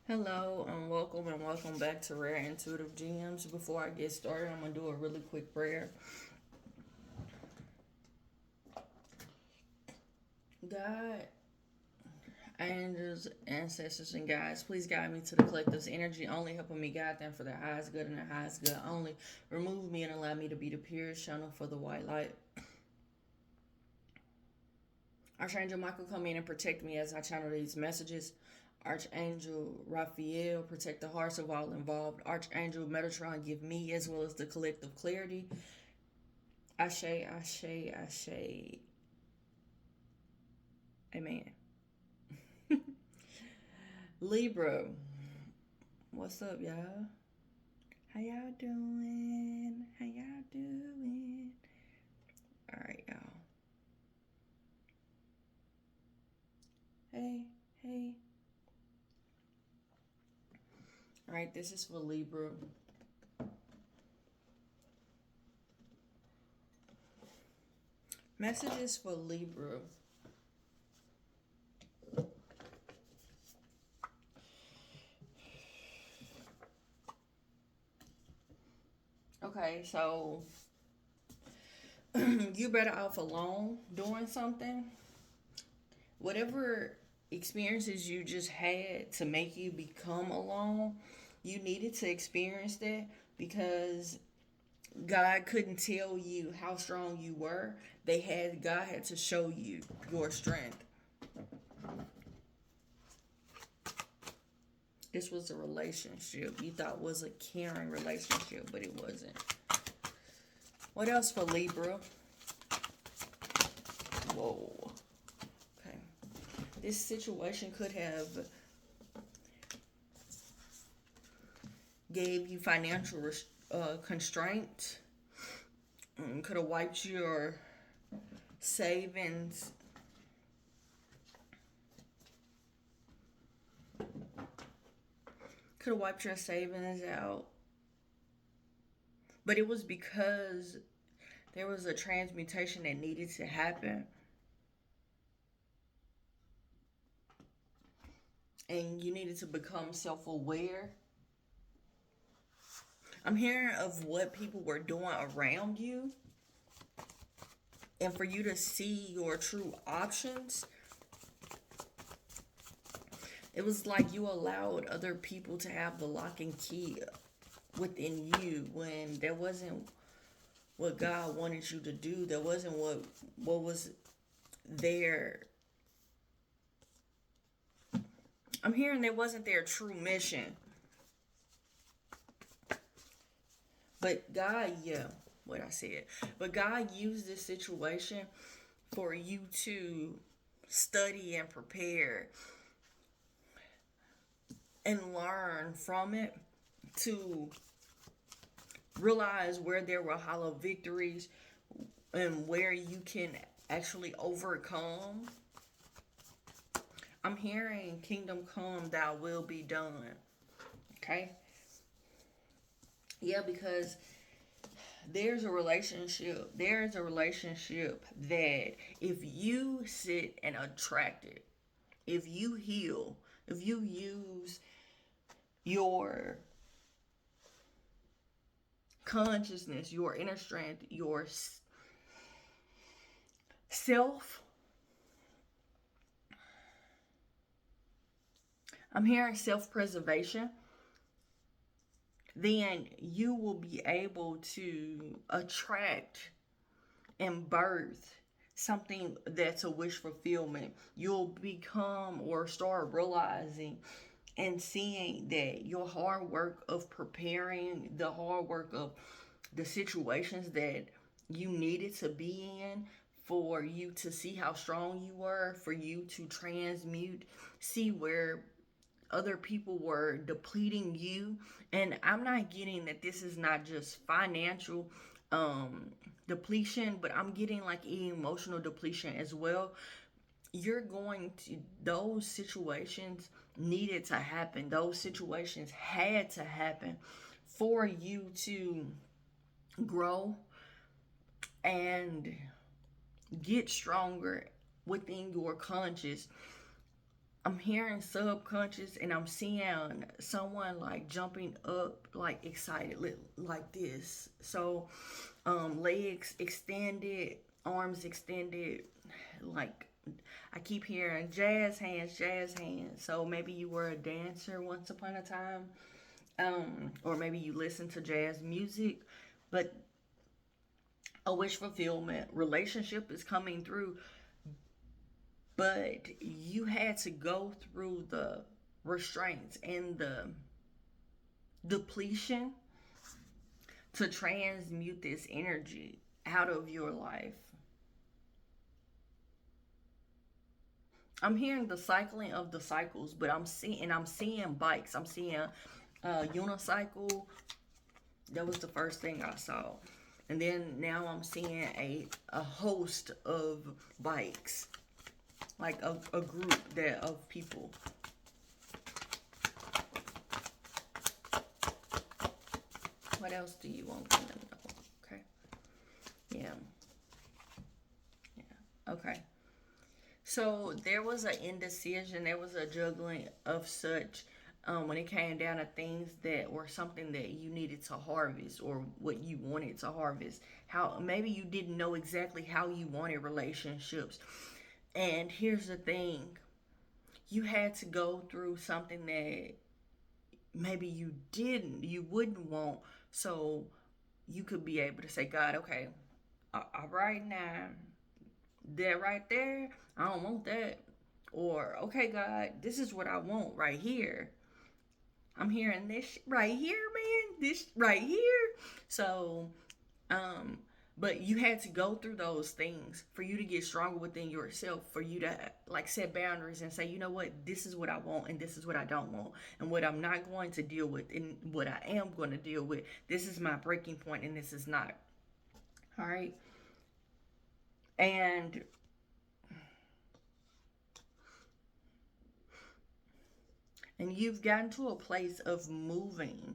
Hello and welcome back to Rare Intuitive Gems. Before I get started, I'm going to do a really quick prayer. God, angels, ancestors, and guides, please guide me to the collective's energy, only helping me guide them for their highest good and their highest good only. Remove me and allow me to be the purest channel for the white light. Archangel Michael, come in and protect me as I channel these messages. Archangel Raphael, protect the hearts of all involved. Archangel Metatron, give me as well as the collective clarity. Ashe, ashe, ashe. Amen. Libra, what's up, y'all? How y'all doing? How y'all doing? All right, y'all. Hey, hey. All right, this is for Libra. Messages for Libra. Okay, so you better off alone doing something. Whatever experiences you just had to make you become alone, you needed to experience that because God couldn't tell you how strong you were. God had to show you your strength. This was a relationship you thought was a caring relationship, but it wasn't. What else for Libra? Whoa. Okay. This situation could have gave you financial constraint. Could have wiped your savings. Could have wiped your savings out. But it was because there was a transmutation that needed to happen. And you needed to become self-aware. I'm hearing of what people were doing around you. And for you to see your true options, it was like you allowed other people to have the lock and key within you when there wasn't what God wanted you to do. There wasn't what was there. I'm hearing there wasn't their true mission. But God, yeah, what I said. But God used this situation for you to study and prepare and learn from it, to realize where there were hollow victories and where you can actually overcome. I'm hearing kingdom come, thy will be done. Okay? Yeah, because there's a relationship that if you sit and attract it, if you heal, if you use your consciousness, your inner strength, your self, I'm hearing self-preservation, then you will be able to attract and birth something that's a wish fulfillment. You'll become or start realizing and seeing that your hard work of preparing, the hard work of the situations that you needed to be in for you to see how strong you were, for you to transmute, see where other people were depleting you. And I'm not getting that this is not just financial depletion, but I'm getting like emotional depletion as well. You're going to, those situations needed to happen. Those situations had to happen for you to grow and get stronger within your conscious. I'm hearing subconscious, and I'm seeing someone like jumping up, like excited, like this. So, legs extended, arms extended, like I keep hearing jazz hands, jazz hands. So maybe you were a dancer once upon a time, or maybe you listen to jazz music, but a wish fulfillment relationship is coming through, but you had to go through the restraints and the depletion to transmute this energy out of your life. I'm hearing the cycling of the cycles, but I'm seeing bikes. I'm seeing unicycle. That was the first thing I saw. And then now I'm seeing a host of bikes, like a group that of people. What else do you want to know? Okay. Yeah. Yeah. Okay. So there was an indecision, there was a juggling of such, when it came down to things that were something that you needed to harvest or what you wanted to harvest. How maybe you didn't know exactly how you wanted relationships. And here's the thing, you had to go through something that maybe you wouldn't want. So you could be able to say, God, okay, all right now, that right there, I don't want that. Or, okay, God, this is what I want right here. I'm hearing this right here, man. This right here. So, um, but you had to go through those things for you to get stronger within yourself, for you to like set boundaries and say, you know what, this is what I want and this is what I don't want. And what I'm not going to deal with and what I am going to deal with. This is my breaking point and this is not. All right. And you've gotten to a place of moving,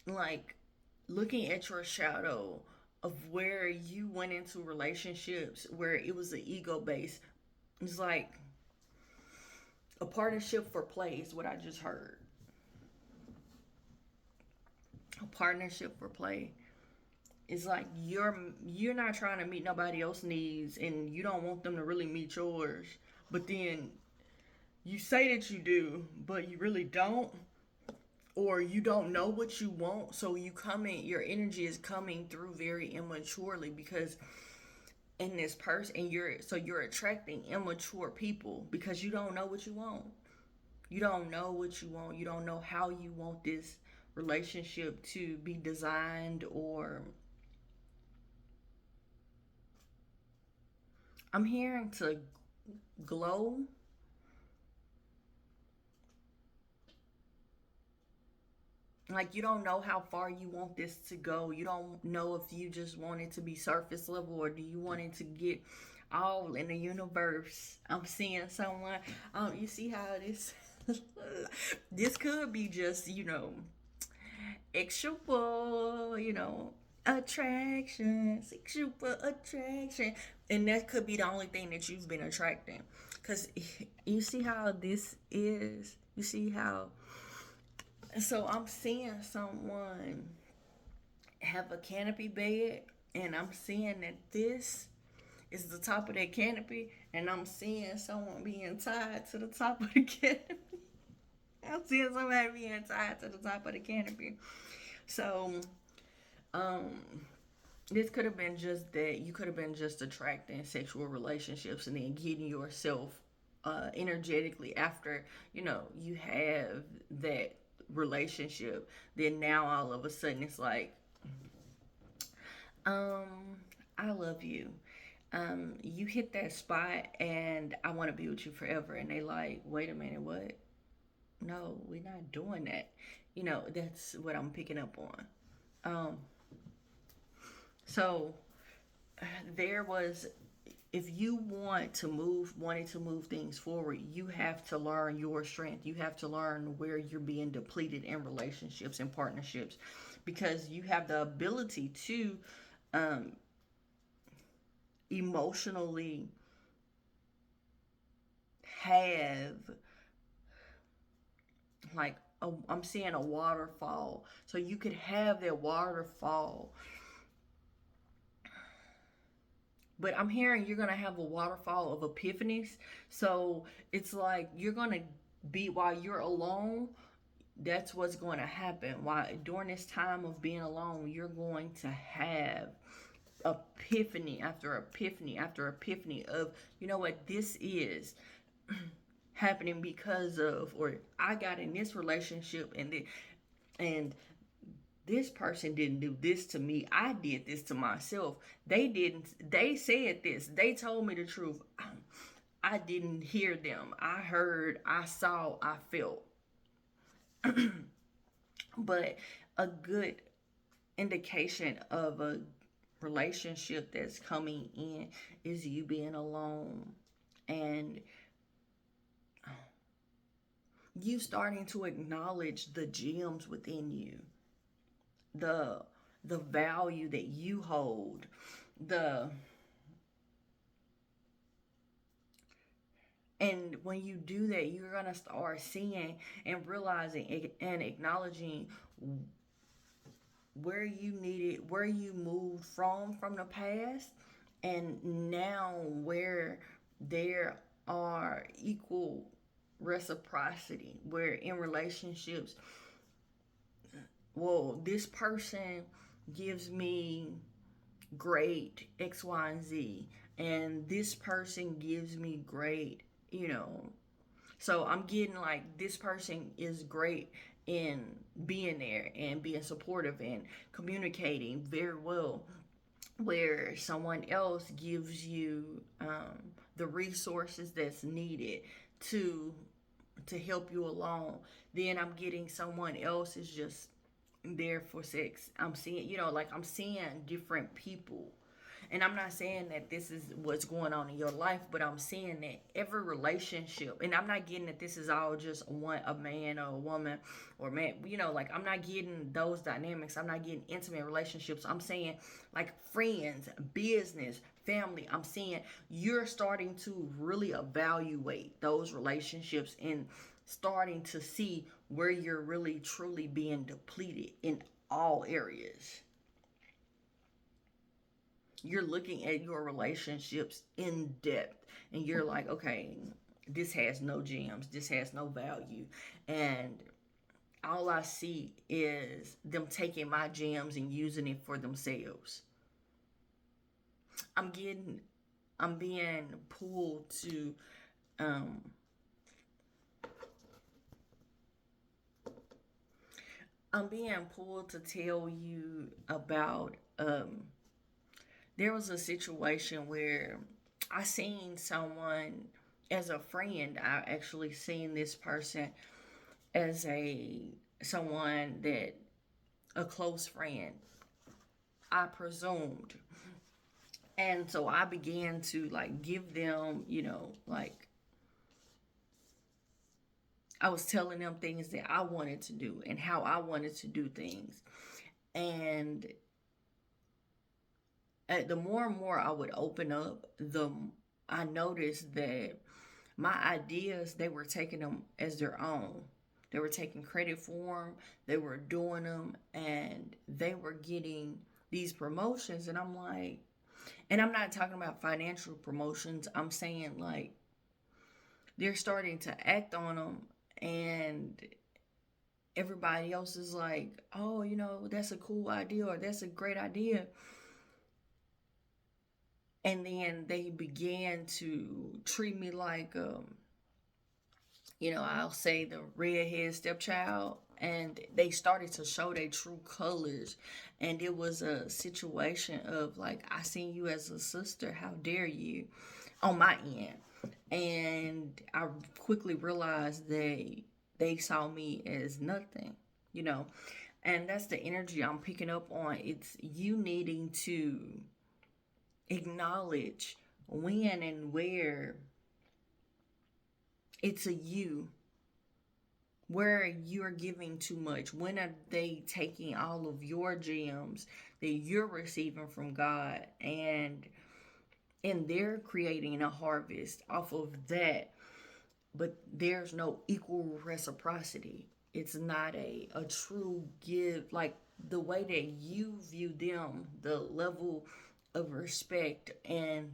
like looking at your shadow of where you went into relationships where it was an ego base. It's like a partnership for play is what I just heard. A partnership for play. It's like you're not trying to meet nobody else's needs and you don't want them to really meet yours. But then you say that you do, but you really don't, or you don't know what you want, so your energy is coming through very immaturely because in this person, and you're attracting immature people because you don't know what you want. You don't know what you want. You don't know how you want this relationship to be designed, or I'm hearing to glow. Like you don't know how far you want this to go. You don't know if you just want it to be surface level or do you want it to get all in the universe. I'm seeing someone. You see how this this could be just sexual, attraction, sexual attraction, and that could be the only thing that you've been attracting. Cause you see how this is. You see how so I'm seeing someone have a canopy bed, and I'm seeing that this is the top of that canopy, and I'm seeing someone being tied to the top of the canopy. I'm seeing somebody being tied to the top of the canopy. So, um, this could have been just that you could have been just attracting sexual relationships and then getting yourself energetically after you have that relationship. Then now all of a sudden it's like, um, I love you. You hit that spot and I want to be with you forever. And they like, wait a minute, what? No, we're not doing that. That's what I'm picking up on. Um, so there was, if you wanted to move things forward, you have to learn your strength. You have to learn where you're being depleted in relationships and partnerships, because you have the ability to um, emotionally have like I'm seeing a waterfall. So you could have that waterfall. But I'm hearing you're going to have a waterfall of epiphanies. So it's like you're going to be, while you're alone, that's what's going to happen. While during this time of being alone, you're going to have epiphany after epiphany after epiphany of, you know what, this is happening because of, or I got in this relationship and this person didn't do this to me. I did this to myself. They didn't. They said this. They told me the truth. I didn't hear them. I heard, I saw, I felt. But a good indication of a relationship that's coming in is you being alone and you starting to acknowledge the gems within you, the value that you hold, the and when you do that, you're gonna start seeing and realizing and acknowledging where you needed, where you moved from the past, and now where there are equal reciprocity, where in relationships, well, this person gives me great X, Y, and Z, and this person gives me great, you know. So I'm getting like this person is great in being there and being supportive and communicating very well, where someone else gives you the resources that's needed to help you along. Then I'm getting someone else is just there for sex. I'm seeing, you know, like I'm seeing different people. And I'm not saying that this is what's going on in your life, but I'm saying that every relationship, and I'm not getting that this is all just a man or a woman or man, you know, like I'm not getting those dynamics. I'm not getting intimate relationships. I'm saying like friends, business, family. I'm saying you're starting to really evaluate those relationships and starting to see where you're really truly being depleted in all areas. You're looking at your relationships in depth and you're like, okay, this has no gems, this has no value, and all I see is them taking my gems and using it for themselves. I'm being pulled to um I'm being pulled to tell you about there was a situation where I seen someone as a friend. I actually seen this person as someone that a close friend, I presumed. And so I began to like give them, you know, like I was telling them things that I wanted to do and how I wanted to do things. And the more and more I would open up, I noticed that my ideas, they were taking them as their own. They were taking credit for them. They were doing them, and they were getting these promotions. And I'm like, and I'm not talking about financial promotions. I'm saying like they're starting to act on them, and everybody else is like, oh, you know, that's a cool idea or that's a great idea. And then they began to treat me like, you know, I'll say the redhead stepchild. And they started to show their true colors. And it was a situation of like, I seen you as a sister. How dare you? On my end. And I quickly realized they saw me as nothing, you know. And that's the energy I'm picking up on. It's you needing to acknowledge when and where it's a you, where you're giving too much. When are they taking all of your gems that you're receiving from God and they're creating a harvest off of that, but there's no equal reciprocity. It's not a true give, like the way that you view them, the level of respect and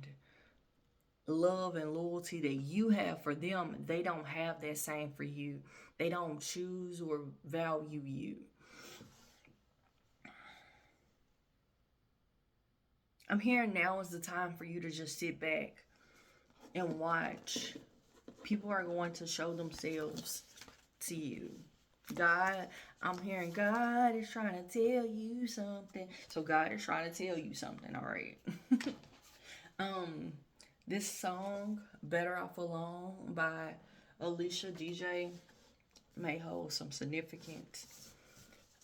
love and loyalty that you have for them, they don't have that same for you. They don't choose or value you. I'm hearing now is the time for you to just sit back and watch. People are going to show themselves to you. God, I'm hearing God is trying to tell you something. So God is trying to tell you something, all right? This song, Better Off Alone by Alicia DJ, may hold some significance.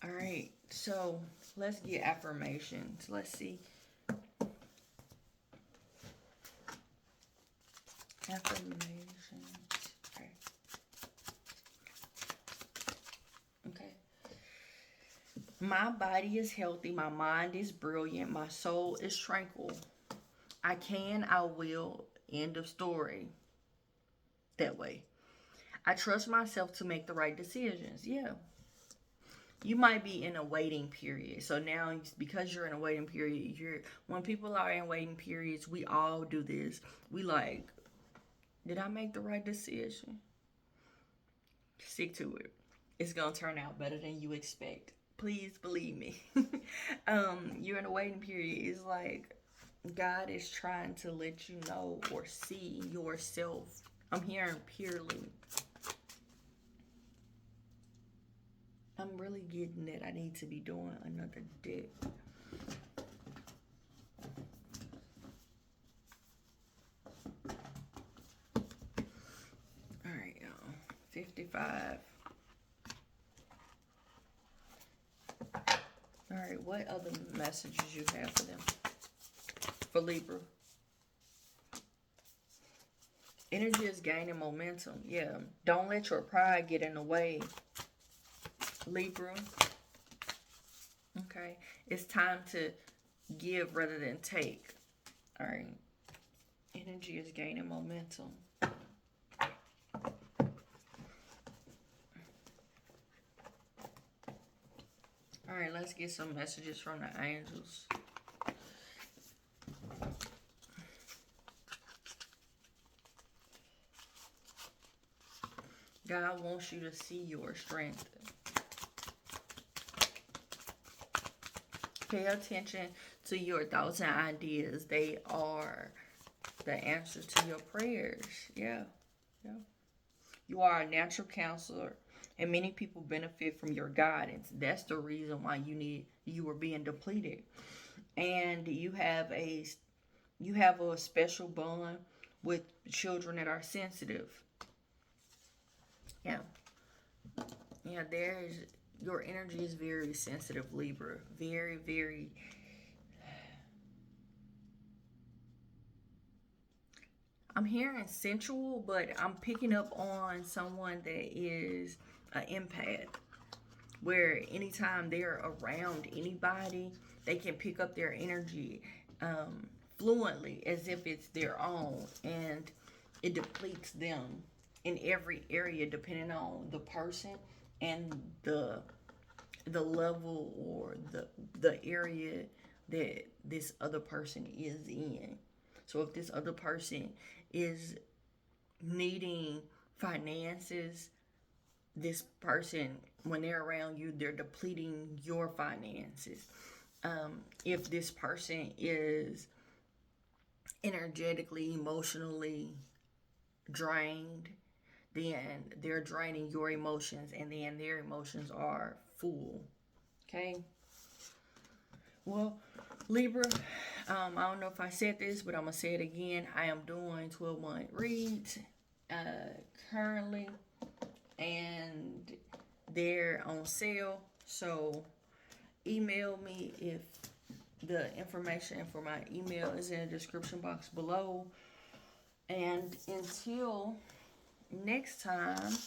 All right, so let's get affirmations. Let's see. Affirmations. Okay. Okay. My body is healthy. My mind is brilliant. My soul is tranquil. I can, I will. End of story. That way. I trust myself to make the right decisions. Yeah. You might be in a waiting period. So now, because you're in a waiting period, when people are in waiting periods, we all do this. We like, did I make the right decision? Stick to it. It's gonna turn out better than you expect. Please believe me. You're in a waiting period. It's like God is trying to let you know or see yourself. I'm hearing purely. I'm really getting that I need to be doing another deck. All right, y'all. 55. All right, what other messages you have for them? For Libra. Energy is gaining momentum. Yeah. Don't let your pride get in the way, Libra. Okay. It's time to give rather than take. All right. Energy is gaining momentum. All right, let's get some messages from the angels. God wants you to see your strength. Pay attention to your thoughts and ideas. They are the answer to your prayers. Yeah. Yeah. You are a natural counselor, and many people benefit from your guidance. That's the reason why you are being depleted. And you have a special bond with children that are sensitive. Yeah. Yeah, your energy is very sensitive, Libra. Very, very. I'm hearing sensual, but I'm picking up on someone that is an empath, where anytime they're around anybody, they can pick up their energy fluently as if it's their own, and it depletes them in every area depending on the person and the level or the area that this other person is in. So if this other person is needing finances, this person, when they're around you, they're depleting your finances. If this person is energetically, emotionally drained, then they're draining your emotions, and then their emotions are full. Okay? Well, Libra, I don't know if I said this, but I'm going to say it again. I am doing 12-month reads currently, and they're on sale. So email me if the information for my email is in the description box below. And until next time,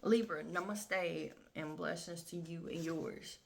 Libra, namaste and blessings to you and yours.